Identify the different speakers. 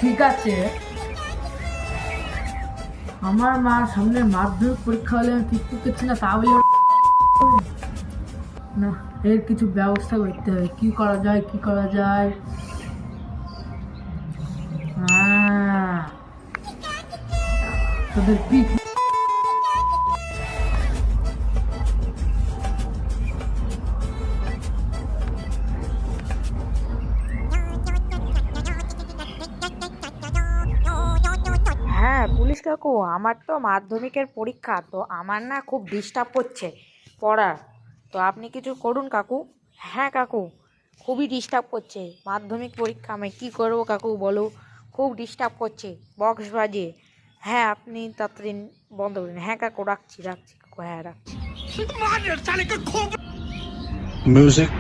Speaker 1: ঠিক আছে, আমার মা সামনে মাধ্যমিক পরীক্ষা হলে আমি ঠিক করছি না, তা বলে না, এর কিছু ব্যবস্থা করতে হবে। কি করা যায়, কি করা যায়? তোদের পিক
Speaker 2: হ্যাঁ পুলিশ কাকু, আমার তো মাধ্যমিকের পরীক্ষা, তো আমার না খুব ডিস্টার্ব করছে পড়ার। তো আপনি কিছু করুন কাকু। হ্যাঁ কাকু, খুবই ডিস্টার্ব করছে মাধ্যমিক পরীক্ষা, আমি কী করবো কাকু বলো, খুব ডিস্টার্ব করছে, বক্স বাজে। হ্যাঁ আপনি তাড়াতাড়ি বন্ধ করুন। হ্যাঁ কাকু, রাখছি রাখছি কাকু, হ্যাঁ রাখছি।
Speaker 3: Music